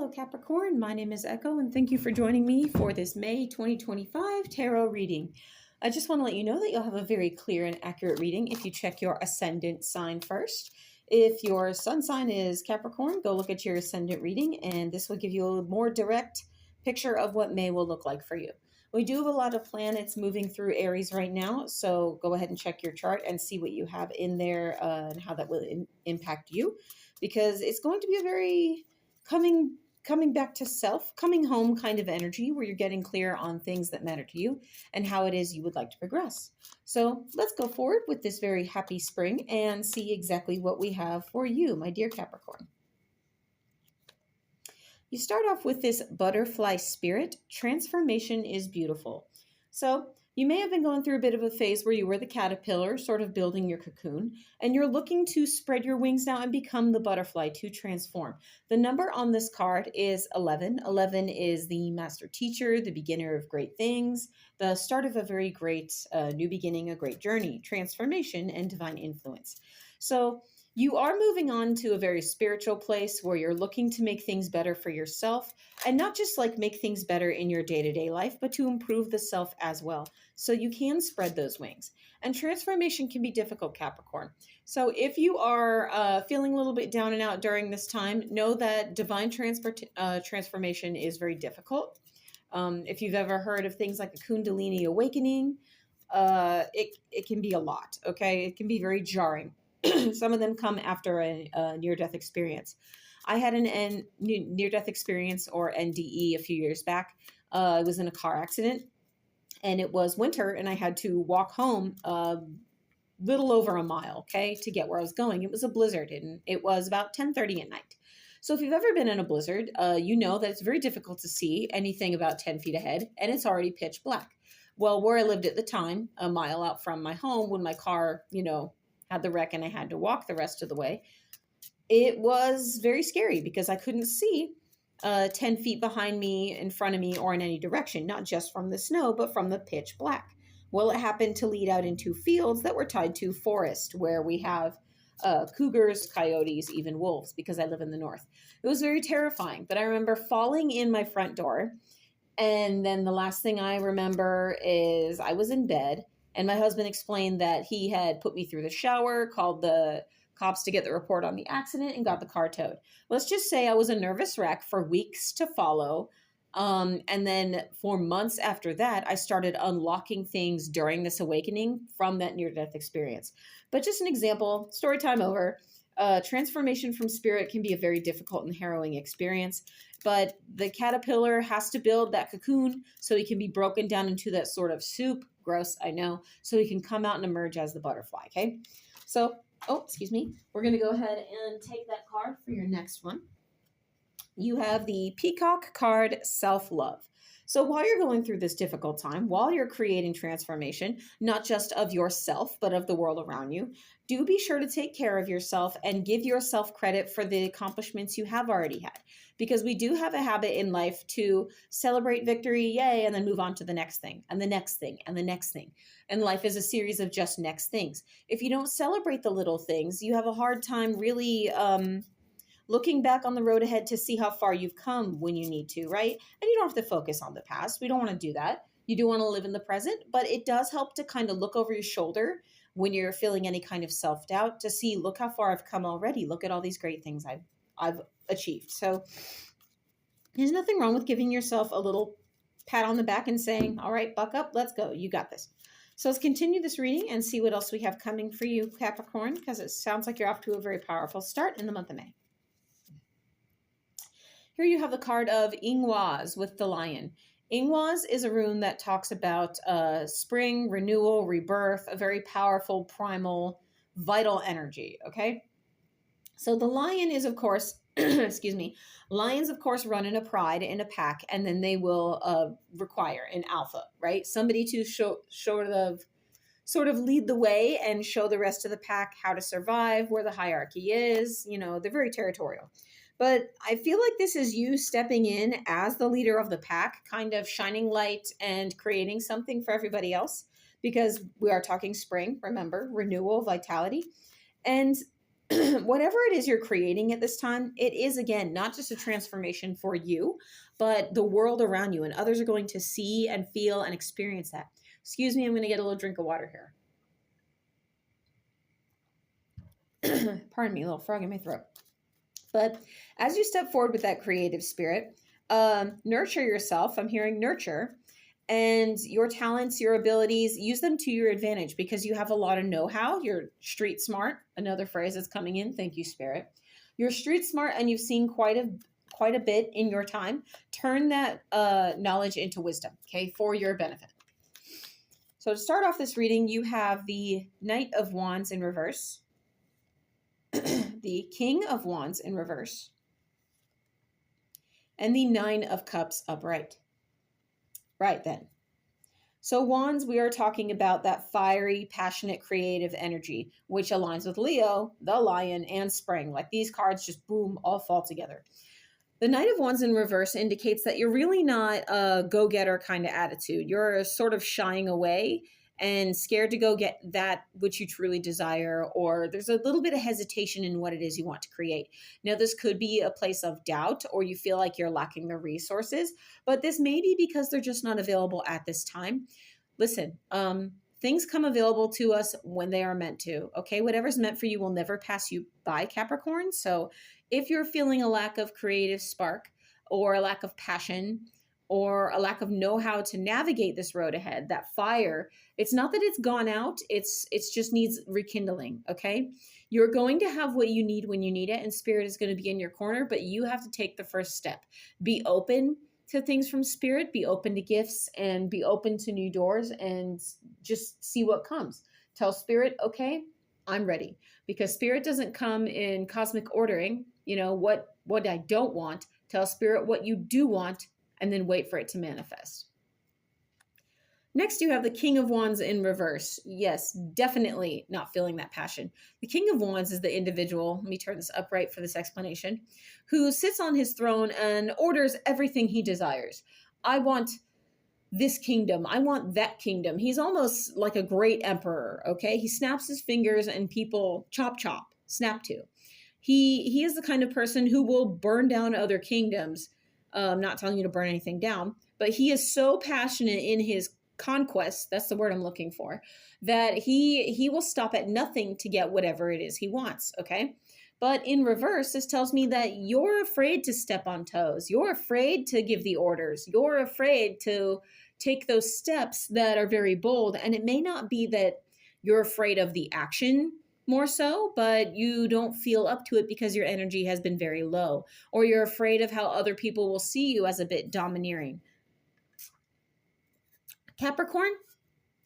Hello, Capricorn. My name is Echo, and thank you for joining me for this May 2025 tarot reading. I just want to let you know that you'll have a very clear and accurate reading if you check your ascendant sign first. If your sun sign is Capricorn, go look at your ascendant reading, and this will give you a more direct picture of what May will look like for you. We do have a lot of planets moving through Aries right now, so go ahead and check your chart and see what you have in there and how that will impact you, because it's going to be a very coming back to self, coming home kind of energy where you're getting clear on things that matter to you and how it is you would like to progress. So let's go forward with this very happy spring and see exactly what we have for you, my dear Capricorn. You start off with this butterfly spirit. Transformation is beautiful. So you may have been going through a bit of a phase where you were the caterpillar, sort of building your cocoon, and you're looking to spread your wings now and become the butterfly, to transform. The number on this card is 11. 11 is the master teacher, the beginner of great things, the start of a very great new beginning, a great journey, transformation, and divine influence. So you are moving on to a very spiritual place where you're looking to make things better for yourself, and not just like make things better in your day-to-day life, but to improve the self as well. So you can spread those wings. And transformation can be difficult, Capricorn. So if you are feeling a little bit down and out during this time, know that divine transformation is very difficult. If you've ever heard of things like a Kundalini awakening, it can be a lot, okay? It can be very jarring. Some of them come after a near-death experience. I had an near-death experience, or NDE, a few years back. I was in a car accident, and it was winter, and I had to walk home a little over a mile, okay, to get where I was going. It was a blizzard, and it was about 10:30 at night. So if you've ever been in a blizzard, you know that it's very difficult to see anything about 10 feet ahead, and it's already pitch black. Well, where I lived at the time, a mile out from my home, when my car, had the wreck and I had to walk the rest of the way, it was very scary because I couldn't see 10 feet behind me, in front of me, or in any direction, not just from the snow, but from the pitch black. Well, it happened to lead out into fields that were tied to forest, where we have cougars, coyotes, even wolves, because I live in the north. It was very terrifying, but I remember falling in my front door. And then the last thing I remember is I was in bed, and my husband explained that he had put me through the shower, called the cops to get the report on the accident, and got the car towed. Let's just say I was a nervous wreck for weeks to follow. And then for months after that, I started unlocking things during this awakening from that near-death experience. But just an example, story time over. Transformation from spirit can be a very difficult and harrowing experience, but the caterpillar has to build that cocoon so he can be broken down into that sort of soup. Gross, I know. So he can come out and emerge as the butterfly, okay? So, excuse me. We're going to go ahead and take that card for your next one. You have the Peacock card, Self-Love. So while you're going through this difficult time, while you're creating transformation, not just of yourself, but of the world around you, do be sure to take care of yourself and give yourself credit for the accomplishments you have already had. Because we do have a habit in life to celebrate victory, yay, and then move on to the next thing, and the next thing, and the next thing. And life is a series of just next things. If you don't celebrate the little things, you have a hard time really looking back on the road ahead to see how far you've come when you need to, right? And you don't have to focus on the past. We don't want to do that. You do want to live in the present, but it does help to kind of look over your shoulder when you're feeling any kind of self-doubt to see, look how far I've come already. Look at all these great things I've achieved. So there's nothing wrong with giving yourself a little pat on the back and saying, all right, buck up, let's go. You got this. So let's continue this reading and see what else we have coming for you, Capricorn, because it sounds like you're off to a very powerful start in the month of May. Here you have the card of Ingwaz with the lion. Ingwaz is a rune that talks about spring, renewal, rebirth, a very powerful, primal, vital energy, okay? So the lion is, of course, excuse me, lions, of course, run in a pride, in a pack, and then they will require an alpha, right? Somebody to sort of lead the way and show the rest of the pack how to survive, where the hierarchy is. They're very territorial. But I feel like this is you stepping in as the leader of the pack, kind of shining light and creating something for everybody else, because we are talking spring, remember, renewal, vitality. And whatever it is you're creating at this time, it is, again, not just a transformation for you, but the world around you. And others are going to see and feel and experience that. Excuse me, I'm going to get a little drink of water here. Pardon me, a little frog in my throat. But as you step forward with that creative spirit, nurture yourself. I'm hearing nurture. And your talents, your abilities, use them to your advantage because you have a lot of know-how. You're street smart. Another phrase that's coming in. Thank you, Spirit. You're street smart, and you've seen quite a bit in your time. Turn that knowledge into wisdom, okay, for your benefit. So to start off this reading, you have the Knight of Wands in reverse, the King of Wands in reverse, and the Nine of Cups upright. Right then. So wands, we are talking about that fiery, passionate, creative energy, which aligns with Leo, the lion, and spring. Like these cards just boom, all fall together. The Knight of Wands in reverse indicates that you're really not a go-getter kind of attitude. You're sort of shying away and scared to go get that which you truly desire, or there's a little bit of hesitation in what it is you want to create. Now, this could be a place of doubt, or you feel like you're lacking the resources, but this may be because they're just not available at this time. Listen, things come available to us when they are meant to, okay? Whatever's meant for you will never pass you by, Capricorn. So if you're feeling a lack of creative spark or a lack of passion or a lack of know-how to navigate this road ahead, that fire, it's not that it's gone out, it's just needs rekindling, okay? You're going to have what you need when you need it, and Spirit is going to be in your corner, but you have to take the first step. Be open to things from Spirit, be open to gifts, and be open to new doors, and just see what comes. Tell Spirit, okay, I'm ready. Because Spirit doesn't come in cosmic ordering, you know, what I don't want. Tell Spirit what you do want, and then wait for it to manifest. Next, you have the King of Wands in reverse. Yes, definitely not feeling that passion. The King of Wands is the individual, let me turn this upright for this explanation, who sits on his throne and orders everything he desires. I want this kingdom. I want that kingdom. He's almost like a great emperor, okay? He snaps his fingers and people chop, chop, snap to. He is the kind of person who will burn down other kingdoms. Not telling you to burn anything down, but he is so passionate in his conquest, that's the word I'm looking for, that he will stop at nothing to get whatever it is he wants, okay? But in reverse, this tells me that you're afraid to step on toes. You're afraid to give the orders. You're afraid to take those steps that are very bold. And it may not be that you're afraid of the action more so, but you don't feel up to it because your energy has been very low, or you're afraid of how other people will see you as a bit domineering. Capricorn,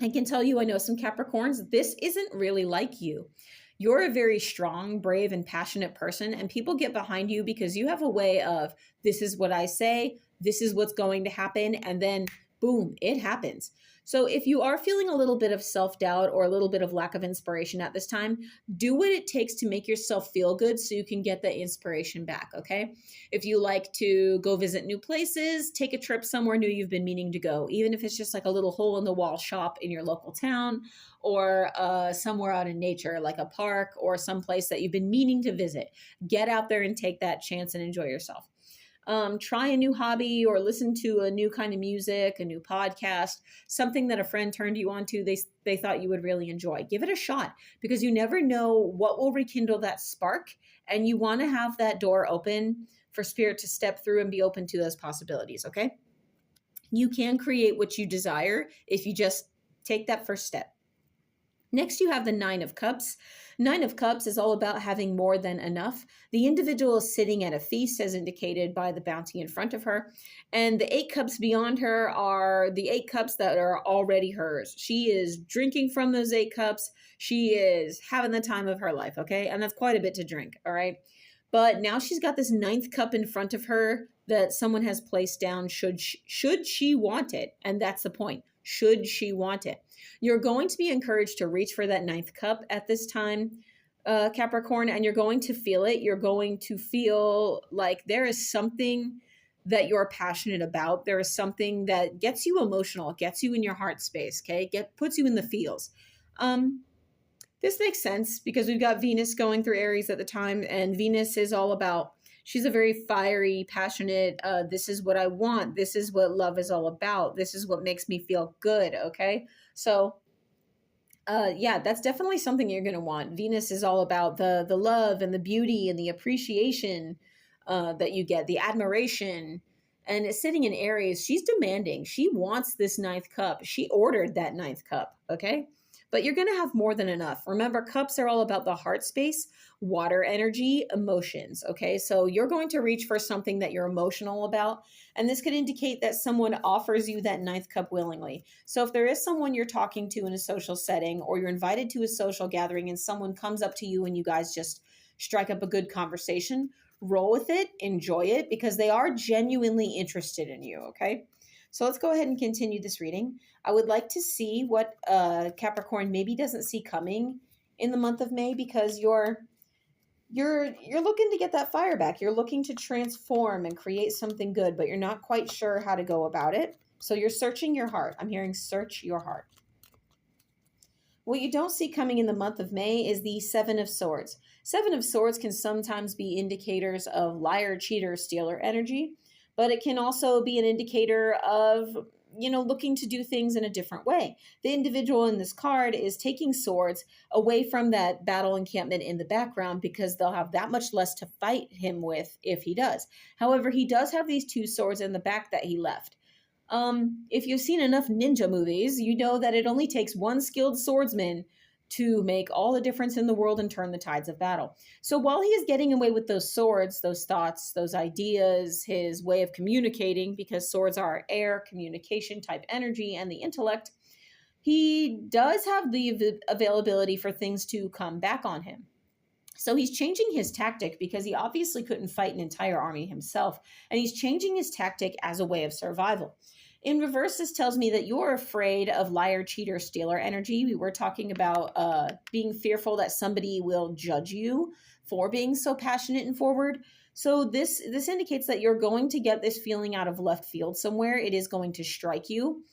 I can tell you, I know some Capricorns, this isn't really like you. You're a very strong, brave, and passionate person, and people get behind you because you have a way of, this is what I say, this is what's going to happen, and then boom, it happens. So if you are feeling a little bit of self-doubt or a little bit of lack of inspiration at this time, do what it takes to make yourself feel good so you can get the inspiration back, okay? If you like to go visit new places, take a trip somewhere new you've been meaning to go, even if it's just like a little hole-in-the-wall shop in your local town, or somewhere out in nature, like a park or someplace that you've been meaning to visit. Get out there and take that chance and enjoy yourself. Try a new hobby or listen to a new kind of music, a new podcast, something that a friend turned you on to, they thought you would really enjoy. Give it a shot because you never know what will rekindle that spark, and you want to have that door open for Spirit to step through and be open to those possibilities, okay? You can create what you desire if you just take that first step. Next, you have the Nine of Cups. Nine of Cups is all about having more than enough. The individual is sitting at a feast, as indicated by the bounty in front of her. And the 8 cups beyond her are the 8 cups that are already hers. She is drinking from those 8 cups. She is having the time of her life, okay? And that's quite a bit to drink, all right? But now she's got this 9th cup in front of her that someone has placed down should she want it. And that's the point. Should she want it? You're going to be encouraged to reach for that 9th cup at this time, Capricorn, and you're going to feel it. You're going to feel like there is something that you're passionate about. There is something that gets you emotional, gets you in your heart space, okay? Puts you in the feels. This makes sense because we've got Venus going through Aries at the time, and Venus is all about, she's a very fiery, passionate, this is what I want. This is what love is all about. This is what makes me feel good. Okay. So, yeah, that's definitely something you're going to want. Venus is all about the love and the beauty and the appreciation that you get, the admiration. And it's sitting in Aries. She's demanding. She wants this ninth cup. She ordered that ninth cup. Okay. But you're going to have more than enough. Remember, cups are all about the heart space, water energy, emotions. Okay. So you're going to reach for something that you're emotional about. And this could indicate that someone offers you that ninth cup willingly. So if there is someone you're talking to in a social setting, or you're invited to a social gathering and someone comes up to you and you guys just strike up a good conversation, roll with it, enjoy it, because they are genuinely interested in you. Okay. So let's go ahead and continue this reading. I would like to see what Capricorn maybe doesn't see coming in the month of May, because you're looking to get that fire back. You're looking to transform and create something good, but you're not quite sure how to go about it. So you're searching your heart. I'm hearing search your heart. What you don't see coming in the month of May is the Seven of Swords. Seven of Swords can sometimes be indicators of liar, cheater, stealer energy, but it can also be an indicator of, looking to do things in a different way. The individual in this card is taking swords away from that battle encampment in the background, because they'll have that much less to fight him with if he does. However, he does have these two swords in the back that he left. If you've seen enough ninja movies, you know that it only takes one skilled swordsman to make all the difference in the world and turn the tides of battle. So while he is getting away with those swords, those thoughts, those ideas, his way of communicating, because swords are air, communication type energy, and the intellect, he does have the availability for things to come back on him. So he's changing his tactic, because he obviously couldn't fight an entire army himself, and he's changing his tactic as a way of survival. In reverse, this tells me that you're afraid of liar, cheater, stealer energy. We were talking about being fearful that somebody will judge you for being so passionate and forward. So this indicates that you're going to get this feeling out of left field somewhere. It is going to strike you,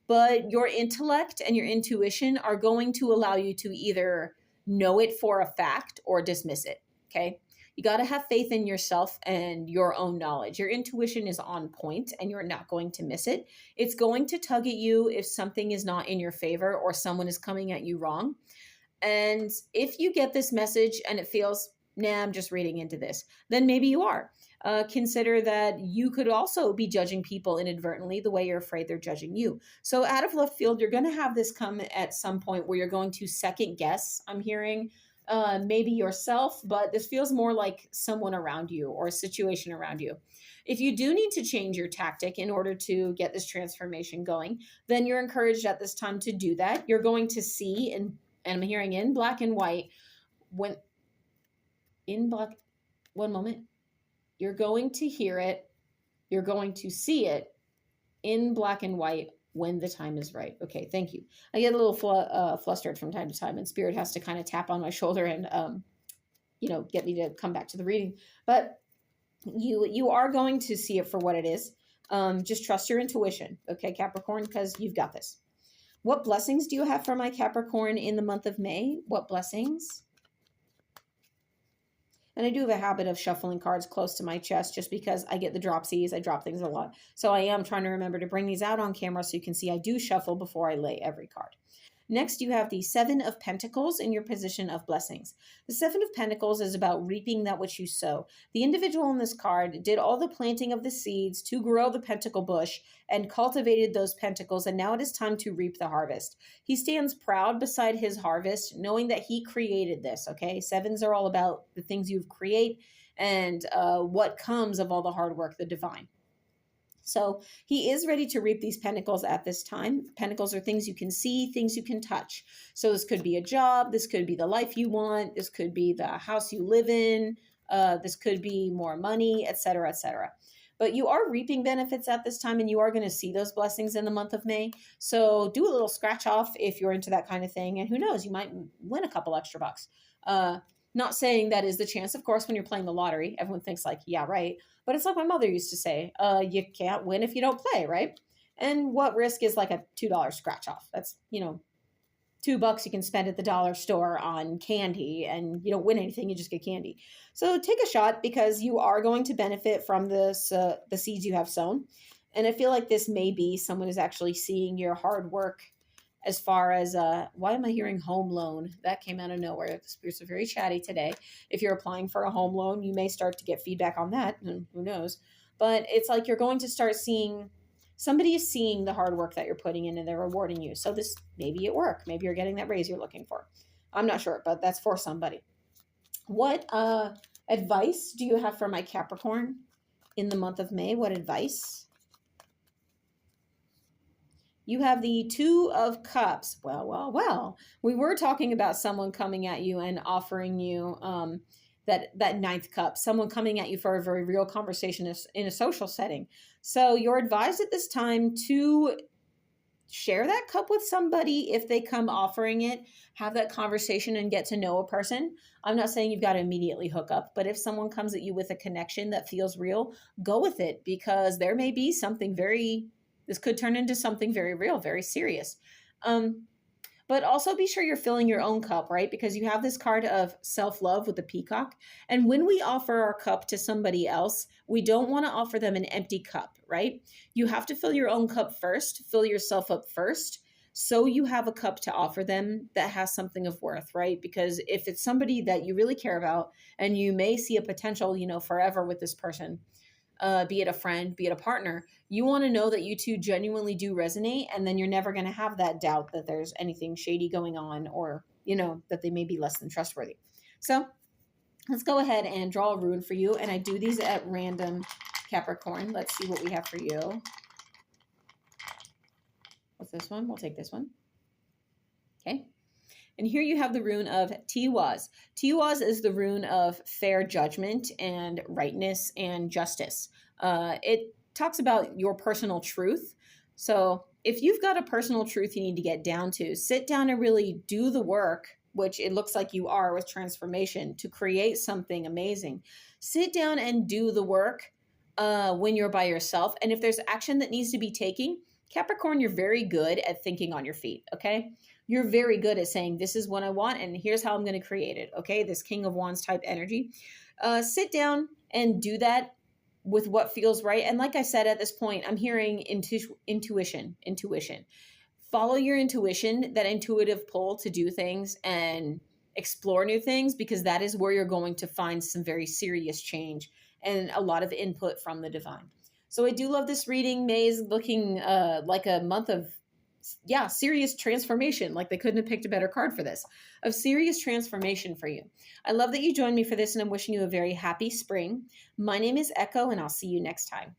but your intellect and your intuition are going to allow you to either know it for a fact or dismiss it. Okay. You got to have faith in yourself and your own knowledge. Your intuition is on point and you're not going to miss it. It's going to tug at you if something is not in your favor or someone is coming at you wrong. And if you get this message and it feels, nah, I'm just reading into this, then maybe you are. Consider that you could also be judging people inadvertently the way you're afraid they're judging you. So out of left field, you're going to have this come at some point where you're going to second guess, I'm hearing, maybe yourself, but this feels more like someone around you or a situation around you. If you do need to change your tactic in order to get this transformation going, then you're encouraged at this time to do that. You're going to see, and I'm hearing in black and white, when in black, one moment, you're going to hear it, you're going to see it in black and white when the time is right. Okay, thank you. I get a little flustered from time to time, and Spirit has to kind of tap on my shoulder and, get me to come back to the reading. But you are going to see it for what it is. Just trust your intuition, okay, Capricorn, because you've got this. What blessings do you have for my Capricorn in the month of May? What blessings? And I do have a habit of shuffling cards close to my chest just because I get the dropsies. I drop things a lot. So I am trying to remember to bring these out on camera so you can see I do shuffle before I lay every card. Next, you have the Seven of Pentacles in your position of blessings. The Seven of Pentacles is about reaping that which you sow. The individual in this card did all the planting of the seeds to grow the pentacle bush and cultivated those pentacles, and now it is time to reap the harvest. He stands proud beside his harvest, knowing that he created this, okay? Sevens are all about the things you create and what comes of all the hard work, the divine. So he is ready to reap these pentacles at this time. Pentacles are things you can see, things you can touch. So this could be a job. This could be the life you want. This could be the house you live in. This could be more money, etc., etc. But you are reaping benefits at this time, and you are going to see those blessings in the month of May. So do a little scratch off if you're into that kind of thing. And who knows, you might win a couple extra bucks. Not saying that is the chance. Of course, when you're playing the lottery, everyone thinks like, yeah, right. But it's like my mother used to say, you can't win if you don't play, right? And what risk is like a $2 scratch off? That's, $2 you can spend at the dollar store on candy, and you don't win anything, you just get candy. So take a shot, because you are going to benefit from this, the seeds you have sown. And I feel like this may be someone is actually seeing your hard work. As far as why am I hearing home loan? That came out of nowhere. The spirits are very chatty today. If you're applying for a home loan, you may start to get feedback on that, and who knows. But it's like you're going to start seeing, somebody is seeing the hard work that you're putting in, and they're rewarding you. So this, maybe at work, maybe you're getting that raise you're looking for. I'm not sure, but that's for somebody. What advice do you have for my Capricorn in the month of May? What advice? You have the Two of Cups. Well. We were talking about someone coming at you and offering you that ninth cup, someone coming at you for a very real conversation in a social setting. So you're advised at this time to share that cup with somebody if they come offering it. Have that conversation and get to know a person. I'm not saying you've got to immediately hook up, but if someone comes at you with a connection that feels real, go with it, because there may be something this could turn into something very real, very serious. But also be sure you're filling your own cup, right? Because you have this card of self-love with the peacock. And when we offer our cup to somebody else, we don't want to offer them an empty cup, right? You have to fill your own cup first, fill yourself up first, so you have a cup to offer them that has something of worth, right? Because if it's somebody that you really care about and you may see a potential, forever with this person, be it a friend, be it a partner, you want to know that you two genuinely do resonate, and then you're never going to have that doubt that there's anything shady going on, or, that they may be less than trustworthy. So let's go ahead and draw a rune for you. And I do these at random, Capricorn. Let's see what we have for you. What's this one? We'll take this one. Okay. And here you have the rune of Tiwaz. Tiwaz is the rune of fair judgment and rightness and justice. It talks about your personal truth. So if you've got a personal truth you need to get down to, sit down and really do the work, which it looks like you are with transformation, to create something amazing. Sit down and do the work when you're by yourself. And if there's action that needs to be taken, Capricorn, you're very good at thinking on your feet, okay? You're very good at saying, this is what I want, and here's how I'm going to create it, okay? This King of Wands type energy. Sit down and do that with what feels right. And like I said, at this point, I'm hearing intuition. Follow your intuition, that intuitive pull to do things and explore new things, because that is where you're going to find some very serious change and a lot of input from the divine. So I do love this reading. May is looking like a month of, serious transformation. Like they couldn't have picked a better card for this, of serious transformation for you. I love that you joined me for this, and I'm wishing you a very happy spring. My name is Echo, and I'll see you next time.